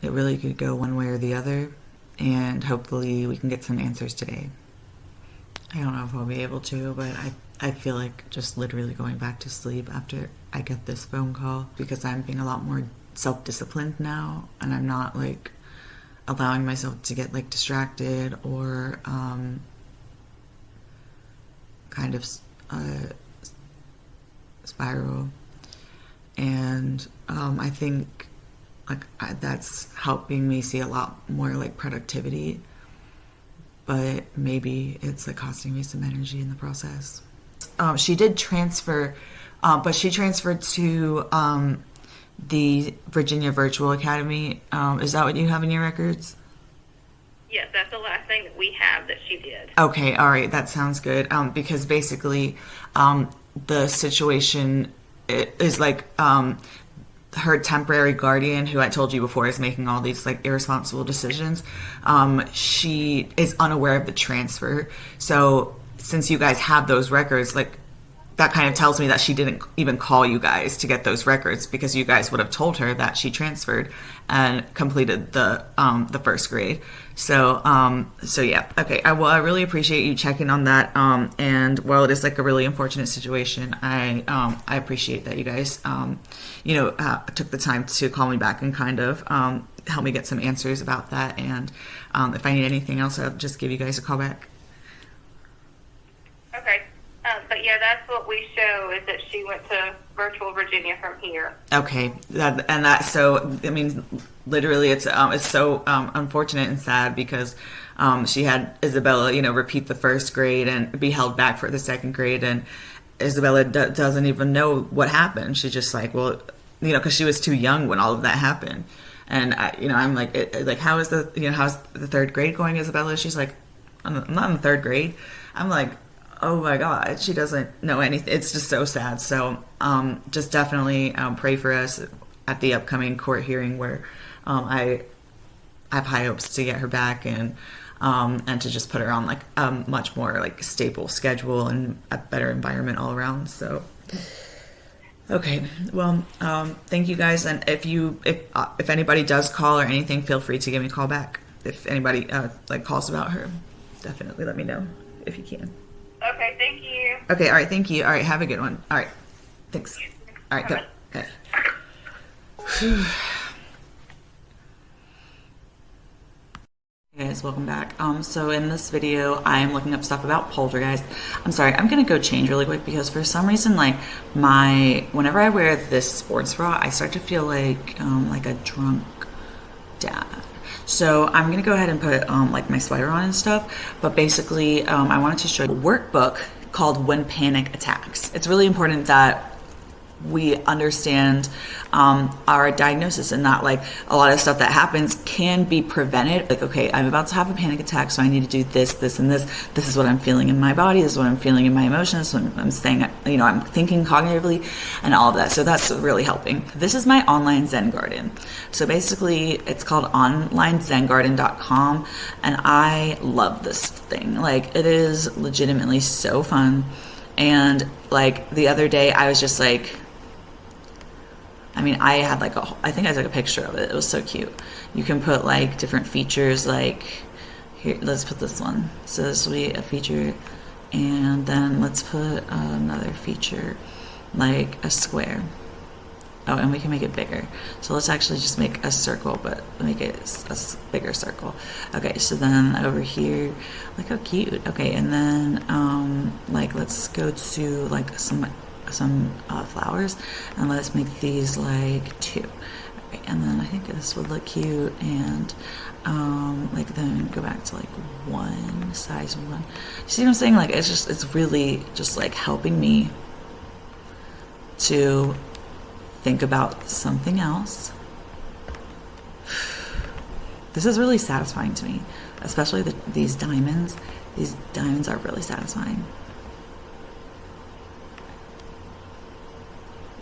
it really could go one way or the other, and hopefully we can get some answers today. I don't know if I'll be able to, but I feel like just literally going back to sleep after I get this phone call, because I'm being a lot more self-disciplined now, and I'm not like allowing myself to get like distracted or kind of spiral. And I think like that's helping me see a lot more like productivity, but maybe it's like costing me some energy in the process. She did transfer, but she transferred to the Virginia Virtual Academy. Is that what you have in your records? Yes, that's the last thing that we have that she did. Okay, all right, that sounds good. Because basically, the situation is like her temporary guardian, who I told you before is making all these like irresponsible decisions. She is unaware of the transfer. So since you guys have those records, like that kind of tells me that she didn't even call you guys to get those records, because you guys would have told her that she transferred and completed the first grade. So yeah, okay. I really appreciate you checking on that. And while it is like a really unfortunate situation, I appreciate that you guys took the time to call me back and kind of help me get some answers about that. And if I need anything else, I'll just give you guys a call back. Okay. But yeah, that's what we show, is that she went to Virtual Virginia from here. Okay, so I mean, literally, it's so unfortunate and sad, because she had Isabella, repeat the first grade and be held back for the second grade, and Isabella doesn't even know what happened. She's just like, well, because she was too young when all of that happened, and I'm like, how's the third grade going, Isabella? She's like, I'm not in the third grade. I'm like, oh my God, she doesn't know anything. It's just so sad. So just definitely pray for us at the upcoming court hearing, where I have high hopes to get her back, and to just put her on like a much more like stable schedule and a better environment all around. So okay, well, thank you guys. And if anybody does call or anything, feel free to give me a call back. If anybody calls about her, definitely let me know if you can. Okay, thank you. Okay, all right, thank you. All right, have a good one. All right, thanks. All right, go. Okay. Hey guys, welcome back. So in this video, I am looking up stuff about poltergeist. I'm sorry, I'm gonna go change really quick, because for some reason, like whenever I wear this sports bra, I start to feel like a drunk dad. So I'm gonna go ahead and put like my sweater on and stuff, but basically I wanted to show you a workbook called When Panic Attacks. It's really important that we understand our diagnosis, and that like a lot of stuff that happens can be prevented. Like, okay, I'm about to have a panic attack, so I need to do this, this, and this. This is what I'm feeling in my body. This is what I'm feeling in my emotions. This is what I'm saying, I'm thinking cognitively, and all of that. So that's really helping. This is my online Zen garden. So basically, it's called onlinezengarden.com, and I love this thing. Like, it is legitimately so fun. And like the other day, I was just like, I had like I think I took a picture of it. It was so cute. You can put like different features, like here, let's put this one. So this will be a feature, and then let's put another feature, like a square. Oh, and we can make it bigger. So let's actually just make a circle, but make it a bigger circle. Okay, so then over here, look how cute. Okay, and then like let's go to like some flowers, and let's make these like 2. Okay, and then I think this would look cute, and like then go back to like size 1. You see what I'm saying? Like it's really just like helping me to think about something else. This is really satisfying to me, especially these diamonds. These diamonds are really satisfying.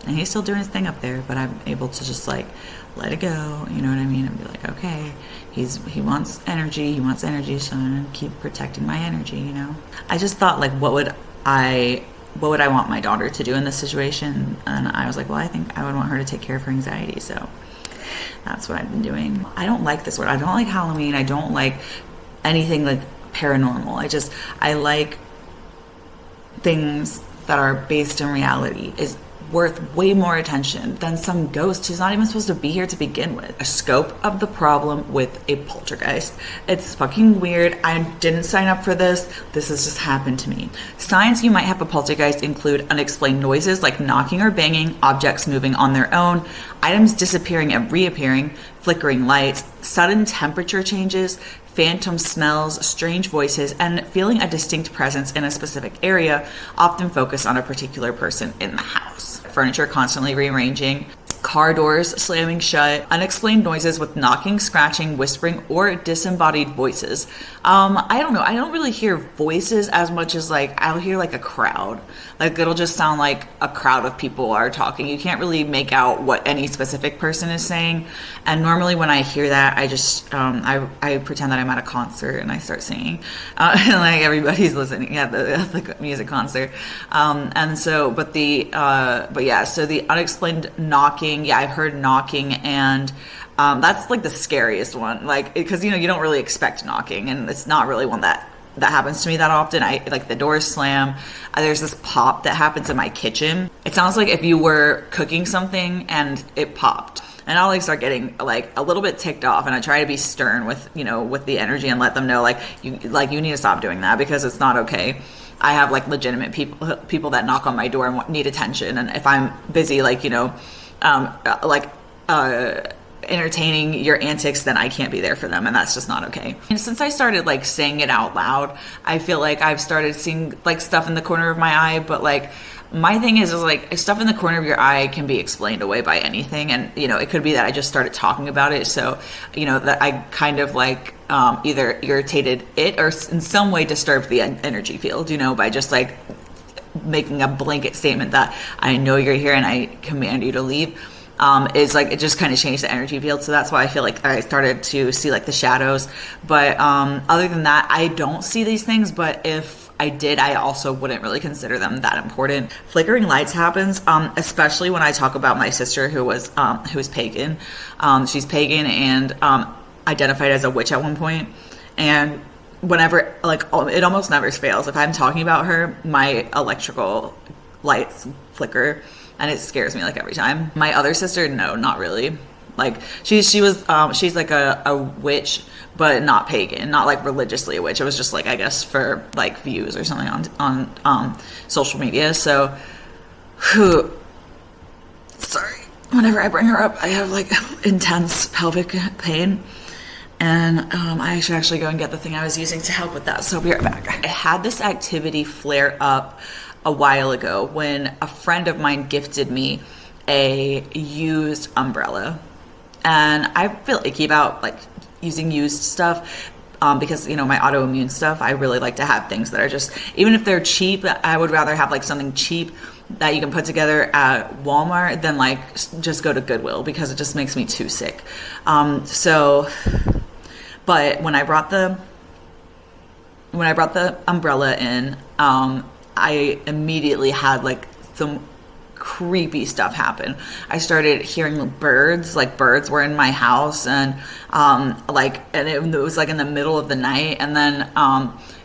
And he's still doing his thing up there, but I'm able to just like let it go, you know what I mean? And be like, okay, he wants energy, so I'm gonna keep protecting my energy, I just thought, like, what would I want my daughter to do in this situation? And I was like, well, I think I would want her to take care of her anxiety. So That's what I've been doing. I don't like this word. I don't like Halloween. I don't like anything like paranormal. I like things that are based in reality is worth way more attention than some ghost who's not even supposed to be here to begin with. A scope of the problem with a poltergeist. It's fucking weird. I didn't sign up for this. This has just happened to me. Signs you might have a poltergeist include unexplained noises like knocking or banging, objects moving on their own, items disappearing and reappearing, flickering lights, sudden temperature changes, phantom smells, strange voices, and feeling a distinct presence in a specific area, often focused on a particular person in the house. Furniture constantly rearranging, car doors slamming shut, unexplained noises with knocking, scratching, whispering, or disembodied voices. I don't know. I don't really hear voices as much as like I'll hear like a crowd. Like it'll just sound like a crowd of people are talking. You can't really make out what any specific person is saying. And normally when I hear that, I just I pretend that I'm at a concert and I start singing, and like everybody's listening at the music concert. But yeah, so the unexplained knocking. Yeah, I've heard knocking, and that's like the scariest one. Like because you don't really expect knocking, and it's not really one that happens to me that often. I like the doors slam. There's this pop that happens in my kitchen. It sounds like if you were cooking something and it popped. And I'll like start getting like a little bit ticked off, and I try to be stern with with the energy and let them know you need to stop doing that because it's not okay. I have like legitimate people that knock on my door and need attention, and if I'm busy entertaining your antics, then I can't be there for them, and that's just not okay. And since I started like saying it out loud, I feel like I've started seeing like stuff in the corner of my eye, but like my thing is like stuff in the corner of your eye can be explained away by anything, and it could be that I just started talking about it, so that I kind of like either irritated it or in some way disturbed the energy field, by just like making a blanket statement that I know you're here and I command you to leave. Is like it just kind of changed the energy field, so that's why I feel like I started to see like the shadows. But other than that, I don't see these things, but if I did, I also wouldn't really consider them that important. Flickering lights happens, especially when I talk about my sister who's pagan. She's pagan and identified as a witch at one point, and whenever it almost never fails. If I'm talking about her, my electrical lights flicker, and it scares me like every time. My other sister, no, not really. Like she's like a witch, but not pagan, not like religiously a witch. It was just like I guess for like views or something on social media. So, sorry. Whenever I bring her up, I have like intense pelvic pain. And I should actually go and get the thing I was using to help with that. So I'll be right back. I had this activity flare up a while ago when a friend of mine gifted me a used umbrella. And I feel icky about like using used stuff because my autoimmune stuff, I really like to have things that are just, even if they're cheap, I would rather have like something cheap that you can put together at Walmart than like just go to Goodwill because it just makes me too sick. But when I brought the umbrella in, I immediately had like some creepy stuff happen. I started hearing birds were in my house, and it was like in the middle of the night, and then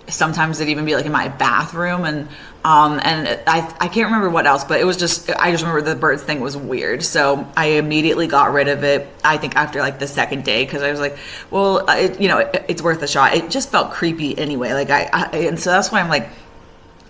sometimes it'd even be like in my bathroom, and I can't remember what else, but I just remember the birds thing was weird, so I immediately got rid of it. I think after like the second day, because I was like, well, it's worth a shot. It just felt creepy anyway. Like and so that's why I'm like,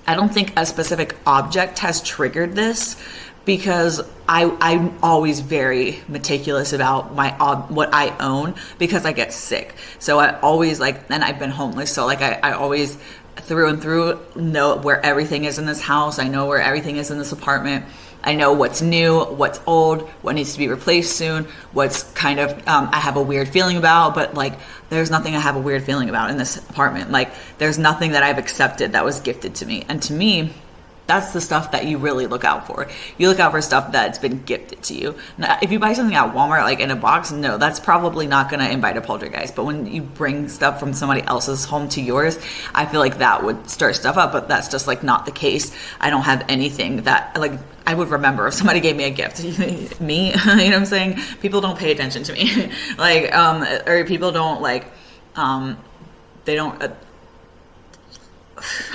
I don't think a specific object has triggered this, because I'm always very meticulous about what I own because I get sick. So I always and I've been homeless, so I always through and through know where everything is in this house. I know where everything is in this apartment. I know what's new, what's old, what needs to be replaced soon, what's kind of I have a weird feeling about, but there's nothing I have a weird feeling about in this apartment. There's nothing that I've accepted that was gifted to me. And to me, That's the stuff that you really look out for. You look out for stuff that's been gifted to you. Now, if you buy something at Walmart, like in a box, no, that's probably not going to invite a poltergeist. But when you bring stuff from somebody else's home to yours, I feel like that would stir stuff up. But that's just like not the case. I don't have anything that like I would remember if somebody gave me a gift. Me, you know what I'm saying? People don't pay attention to me, like, or people don't like, they don't.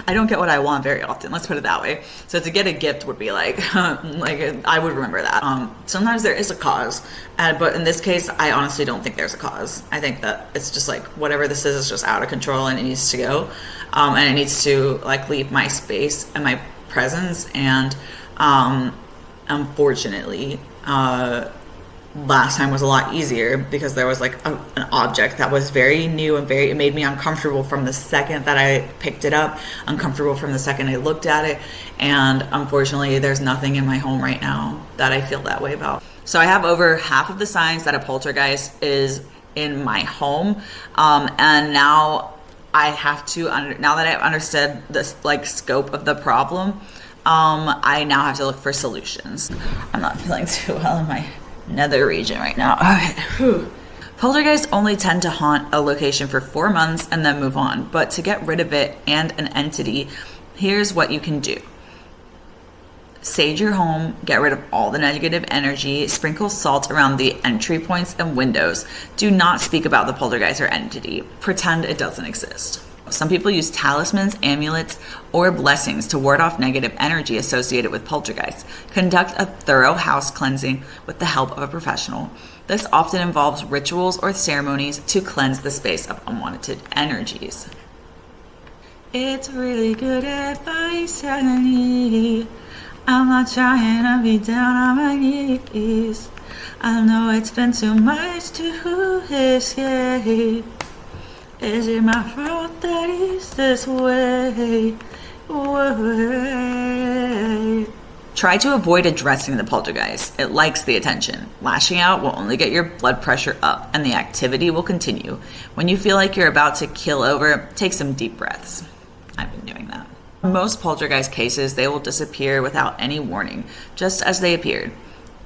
I don't get what I want very often. Let's put it that way. So to get a gift would be like, like I would remember that. Sometimes there is a cause, but in this case, I honestly don't think there's a cause. I think that it's just like whatever this is just out of control and it needs to go, and it needs to like leave my space and my presence. And unfortunately, last time was a lot easier because there was like an object that was very new and it made me uncomfortable from the second that I picked it up, uncomfortable from the second I looked at it. And unfortunately, there's nothing in my home right now that I feel that way about. So I have over half of the signs that a poltergeist is in my home. And now I have to, now that I've understood this like scope of the problem, I now have to look for solutions. I'm not feeling too well in my nether region right now. Okay. Whew. Poltergeists only tend to haunt a location for 4 months and then move on. But to get rid of it and an entity, here's what you can do. Sage your home, get rid of all the negative energy, sprinkle salt around the entry points and windows. Do not speak about the poltergeist or entity. Pretend it doesn't exist. Some people use talismans, amulets, or blessings to ward off negative energy associated with poltergeists. Conduct a thorough house cleansing with the help of a professional. This often involves rituals or ceremonies to cleanse the space of unwanted energies. It's really good advice I need. I'm not trying to be down on my knees. I know it's been too much to escape. Is it my fault that it's this way? Try to avoid addressing the poltergeist. It likes the attention. Lashing out will only get your blood pressure up and the activity will continue. When you feel like you're about to kill over, take some deep breaths. I've been doing that. In most poltergeist cases, they will disappear without any warning, just as they appeared.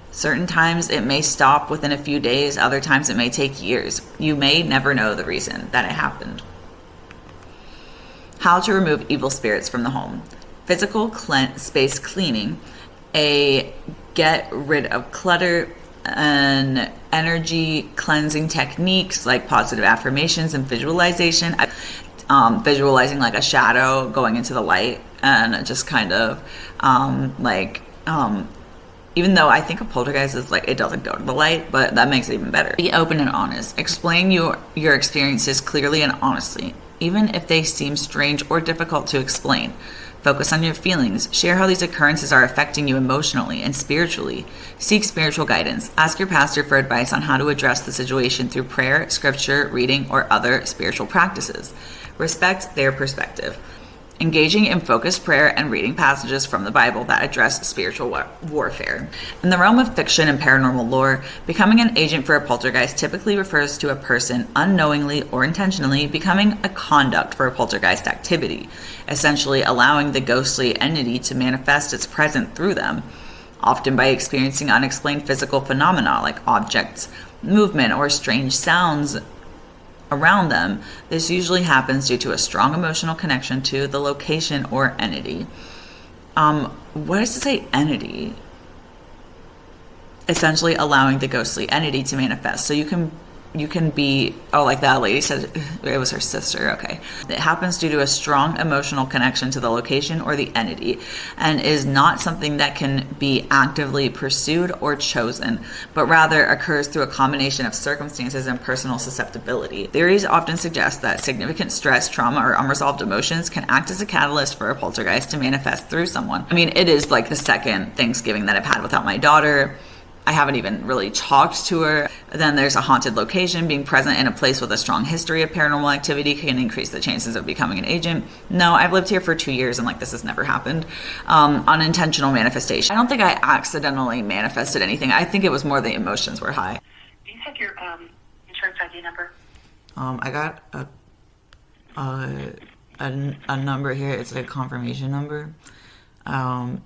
Certain times it may stop within a few days, other times it may take years. You may never know the reason that it happened. How to remove evil spirits from the home. Physical space cleaning, a get rid of clutter, and energy cleansing techniques like positive affirmations and visualization. Visualizing like a shadow going into the light and just kind of even though I think a poltergeist is like, it doesn't go to the light, but that makes it even better. Be open and honest. Explain your experiences clearly and honestly, even if they seem strange or difficult to explain. Focus on your feelings. Share how these occurrences are affecting you emotionally and spiritually. Seek spiritual guidance. Ask your pastor for advice on how to address the situation through prayer, scripture, reading, or other spiritual practices. Respect their perspective. Engaging in focused prayer and reading passages from the Bible that address spiritual warfare. In the realm of fiction and paranormal lore, becoming an agent for a poltergeist typically refers to a person unknowingly or intentionally becoming a conduct for a poltergeist activity, essentially allowing the ghostly entity to manifest its presence through them, often by experiencing unexplained physical phenomena like objects, movement, or strange sounds around them. This usually happens due to a strong emotional connection to the location or entity. What does it say, entity? Essentially allowing the ghostly entity to manifest. So you can be, oh, like that lady said, it was her sister. Okay. It happens due to a strong emotional connection to the location or the entity and is not something that can be actively pursued or chosen, but rather occurs through a combination of circumstances and personal susceptibility. Theories often suggest that significant stress, trauma, or unresolved emotions can act as a catalyst for a poltergeist to manifest through someone. I mean, it is like the second Thanksgiving that I've had without my daughter. I haven't even really talked to her. Then there's a haunted location. Being present in a place with a strong history of paranormal activity can increase the chances of becoming an agent. No, I've lived here for 2 years and like this has never happened. Unintentional manifestation. I don't think I accidentally manifested anything. I think it was more the emotions were high. Do you have your insurance ID number? I got a number here. It's like a confirmation number.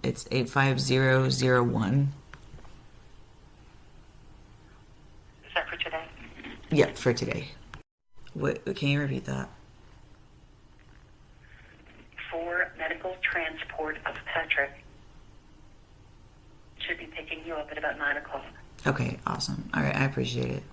It's 85001. Is that for today? Yep, for today. What? Can you repeat that? For medical transport of Patrick. Should be picking you up at about 9 o'clock. Okay, awesome. All right, I appreciate it.